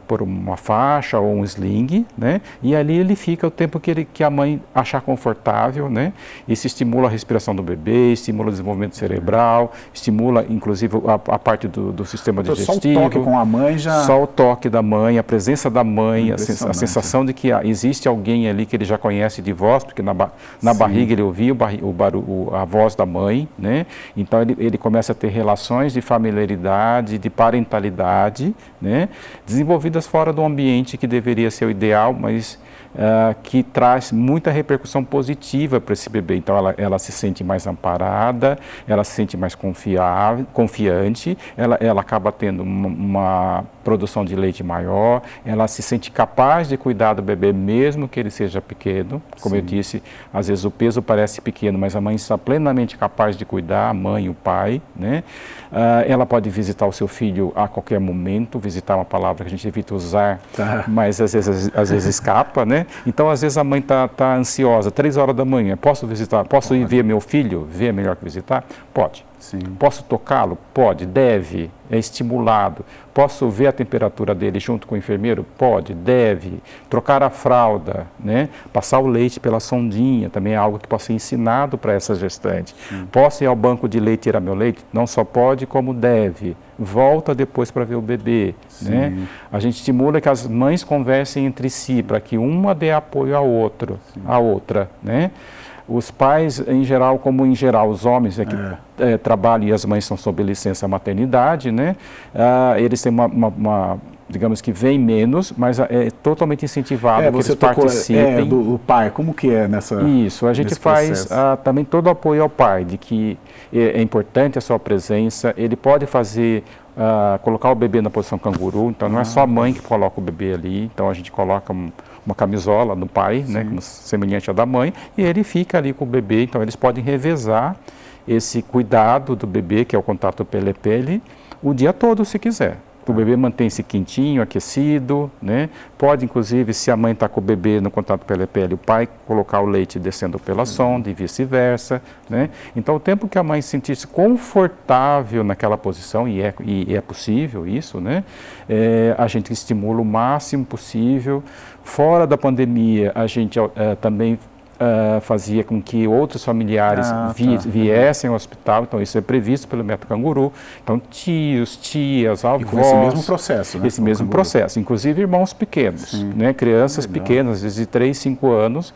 por uma faixa ou um sling, né, e ali ele fica o tempo que a mãe achar confortável, né. Isso estimula a respiração do bebê, estimula o desenvolvimento cerebral, estimula inclusive a parte do sistema digestivo. Só o toque com a mãe já... Só o toque da mãe, a presença da mãe, a sensação de que existe alguém ali que ele já conhece de voz, porque na barriga ele ouvia a voz da mãe, né? Então ele começa a ter relações de familiaridade, de parentalidade, né? Desenvolvidas fora do ambiente que deveria ser o ideal, mas que traz muita repercussão positiva para esse bebê. Então ela se sente mais amparada, ela se sente mais confiante, ela acaba tendo uma produção de leite maior, ela se sente capaz de cuidar do bebê mesmo que ele seja pequeno. Como Sim. eu disse, às vezes o peso parece pequeno, mas a mãe está plenamente capaz de cuidar, a mãe e o pai, né? Ela pode visitar o seu filho a qualquer momento, visitar é uma palavra que a gente evita usar, mas às vezes escapa, né? Então, às vezes a mãe está ansiosa, 3 horas da manhã, posso visitar, posso ir ver meu filho? Ver é melhor que visitar? Pode. Sim. Posso tocá-lo? Pode, deve, é estimulado. Posso ver a temperatura dele junto com o enfermeiro? Pode, deve. Trocar a fralda, né? Passar o leite pela sondinha, também é algo que pode ser ensinado para essa gestante. Sim. Posso ir ao banco de leite e tirar meu leite? Não só pode, como deve. Volta depois para ver o bebê, né? A gente estimula que as mães conversem entre si, para que uma dê apoio à outra, né? Os pais, em geral, como em geral os homens que trabalham e as mães estão sob licença maternidade, né? Eles têm digamos que vem menos, mas é totalmente incentivado que eles participem. O pai, como que é nessa... Isso, a gente faz também todo o apoio ao pai, de que é importante a sua presença, ele pode fazer... colocar o bebê na posição canguru, então não é só a mãe que coloca o bebê ali, então a gente coloca uma camisola no pai, né, como semelhante à da mãe, e ele fica ali com o bebê, então eles podem revezar esse cuidado do bebê, que é o contato pele-pele, o dia todo se quiser. O bebê mantém-se quentinho, aquecido, né? Pode, inclusive, se a mãe está com o bebê no contato pele-pele, o pai colocar o leite descendo pela sonda e vice-versa, né? Então, o tempo que a mãe se sentisse confortável naquela posição, e é possível isso, né? A gente estimula o máximo possível. Fora da pandemia, a gente também fazia com que outros familiares viessem ao hospital, então isso é previsto pelo método canguru, então tios, tias, avós... E com esse mesmo processo, né? Esse mesmo processo, inclusive irmãos pequenos, né? Crianças pequenas, às vezes de 3, 5 anos,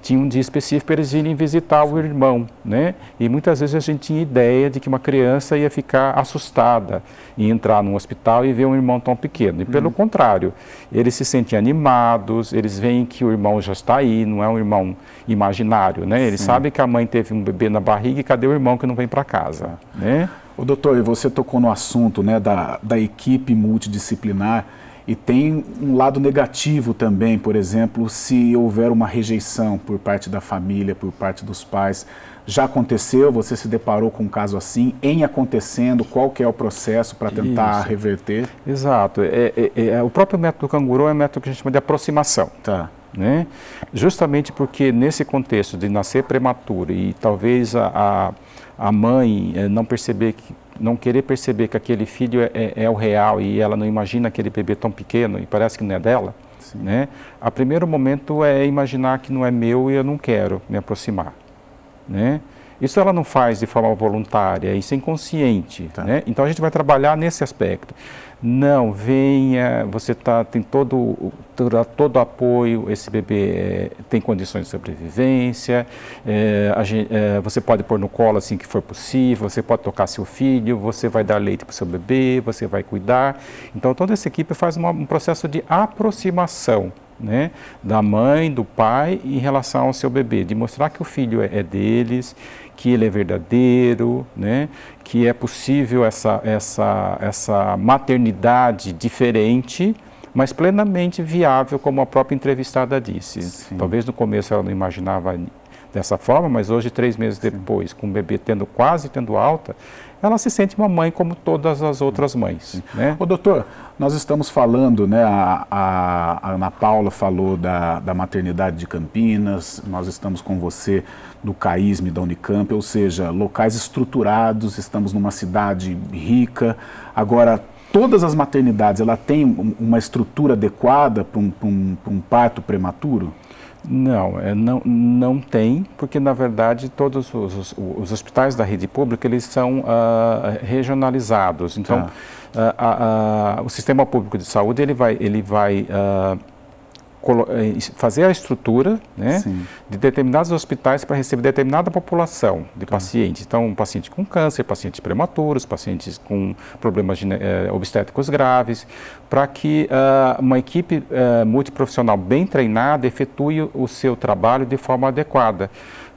tinha um dia específico para eles irem visitar o irmão, né? E muitas vezes a gente tinha ideia de que uma criança ia ficar assustada em entrar num hospital e ver um irmão tão pequeno. E pelo contrário, eles se sentem animados, eles veem que o irmão já está aí, não é um irmão imaginário, né? Eles sabem que a mãe teve um bebê na barriga e cadê o irmão que não vem para casa, né? Ô, doutor, você tocou no assunto, né, da equipe multidisciplinar. E tem um lado negativo também, por exemplo, se houver uma rejeição por parte da família, por parte dos pais. Já aconteceu? Você se deparou com um caso assim? Em acontecendo, qual que é o processo para tentar reverter? Exato. O próprio método canguru é um método que a gente chama de aproximação. Tá. Né? Justamente porque nesse contexto de nascer prematuro e talvez a mãe não querer perceber que aquele filho é o real e ela não imagina aquele bebê tão pequeno e parece que não é dela, né? A primeiro momento é imaginar que não é meu e eu não quero me aproximar, né? Isso ela não faz de forma voluntária, isso é inconsciente, né? Então a gente vai trabalhar nesse aspecto. Não, venha, você tem todo o apoio, esse bebê tem condições de sobrevivência, você pode pôr no colo assim que for possível, você pode tocar seu filho, você vai dar leite para o seu bebê, você vai cuidar. Então toda essa equipe faz um processo de aproximação, né, da mãe, do pai em relação ao seu bebê, de mostrar que o filho é deles, que ele é verdadeiro, né, que é possível essa maternidade diferente, mas plenamente viável, como a própria entrevistada disse. Sim. Talvez no começo ela não imaginava dessa forma, mas hoje, 3 meses depois, com o bebê quase tendo alta, ela se sente uma mãe como todas as outras mães. Né? Ô, doutor, nós estamos falando, né, a Ana Paula falou da maternidade de Campinas, nós estamos com você do CAISM da Unicamp, ou seja, locais estruturados, estamos numa cidade rica. Agora, todas as maternidades, ela tem uma estrutura adequada para um parto prematuro? Não tem, porque na verdade todos os hospitais da rede pública eles são regionalizados. Então, o sistema público de saúde ele vai fazer a estrutura, né, de determinados hospitais para receber determinada população de pacientes. Então, paciente com câncer, pacientes prematuros, pacientes com problemas obstétricos graves, para que uma equipe multiprofissional bem treinada efetue o seu trabalho de forma adequada.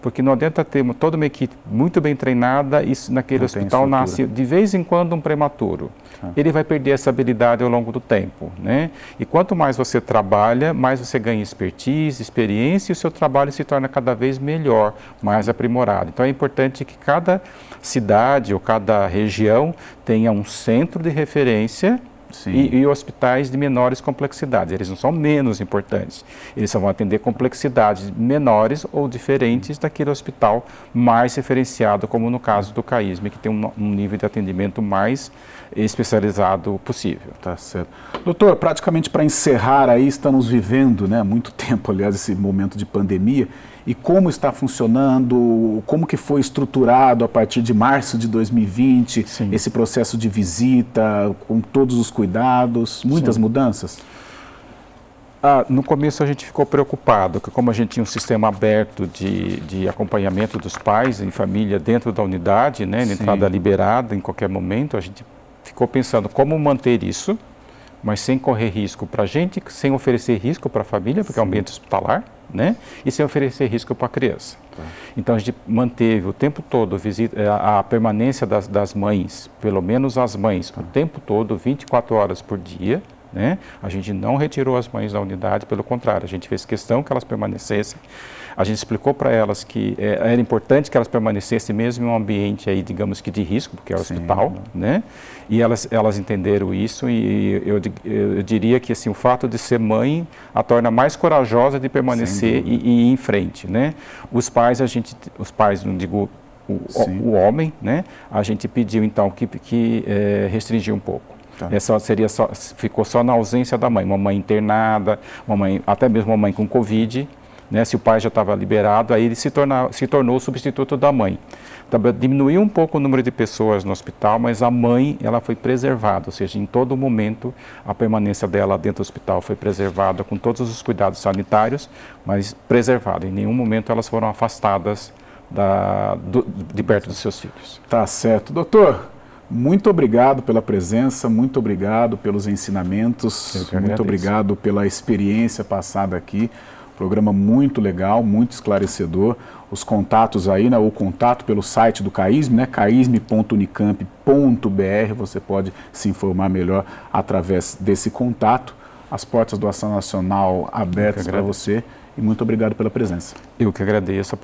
Porque não adianta ter toda uma equipe muito bem treinada e naquele hospital nasce de vez em quando um prematuro. Ele vai perder essa habilidade ao longo do tempo, né? E quanto mais você trabalha, mais você ganha expertise, experiência e o seu trabalho se torna cada vez melhor, mais aprimorado. Então é importante que cada cidade ou cada região tenha um centro de referência e hospitais de menores complexidades. Eles não são menos importantes, eles só vão atender complexidades menores ou diferentes daquele hospital mais referenciado, como no caso do CAISM, que tem um nível de atendimento mais especializado possível. Tá certo. Doutor, praticamente para encerrar aí, estamos vivendo, né, há muito tempo, aliás, esse momento de pandemia, e como está funcionando, como que foi estruturado a partir de março de 2020, esse processo de visita, com todos os cuidados, muitas mudanças? No começo a gente ficou preocupado, porque como a gente tinha um sistema aberto de acompanhamento dos pais em família dentro da unidade, né, entrada liberada em qualquer momento, a gente ficou pensando como manter isso, mas sem correr risco para a gente, sem oferecer risco para a família, porque é um ambiente hospitalar, né? E sem oferecer risco para a criança. Então a gente manteve o tempo todo a permanência das mães, pelo menos as mães, o tempo todo, 24 horas por dia, né? A gente não retirou as mães da unidade, pelo contrário, a gente fez questão que elas permanecessem. A gente explicou para elas que era importante que elas permanecessem mesmo em um ambiente aí, digamos que de risco, porque é o hospital, né? E elas entenderam isso e eu diria que assim, o fato de ser mãe a torna mais corajosa de permanecer e ir em frente, né? Os pais, não digo o homem, né? A gente pediu então que restringir um pouco. Ficou só na ausência da mãe, uma mãe internada, até mesmo uma mãe com Covid, né? Se o pai já estava liberado, aí ele se tornou o substituto da mãe. Então, diminuiu um pouco o número de pessoas no hospital, mas a mãe ela foi preservada, ou seja, em todo momento a permanência dela dentro do hospital foi preservada com todos os cuidados sanitários, mas preservada. Em nenhum momento elas foram afastadas de perto dos seus filhos. Tá certo. Doutor, muito obrigado pela presença, muito obrigado pelos ensinamentos, muito obrigado pela experiência passada aqui. Programa muito legal, muito esclarecedor. Os contatos aí, né, o contato pelo site do CAISM, né, caism.unicamp.br, você pode se informar melhor através desse contato. As portas do Ação Nacional abertas para você e muito obrigado pela presença. Eu que agradeço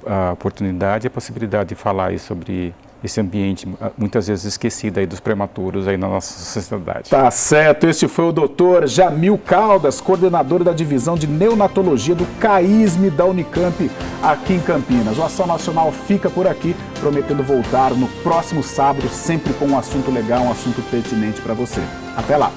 a oportunidade e a possibilidade de falar aí sobre esse ambiente muitas vezes esquecido aí dos prematuros aí na nossa sociedade. Tá certo, este foi o Dr. Jamil Caldas, coordenador da divisão de neonatologia do CAISM da Unicamp aqui em Campinas. O Ação Nacional fica por aqui, prometendo voltar no próximo sábado, sempre com um assunto legal, um assunto pertinente para você. Até lá!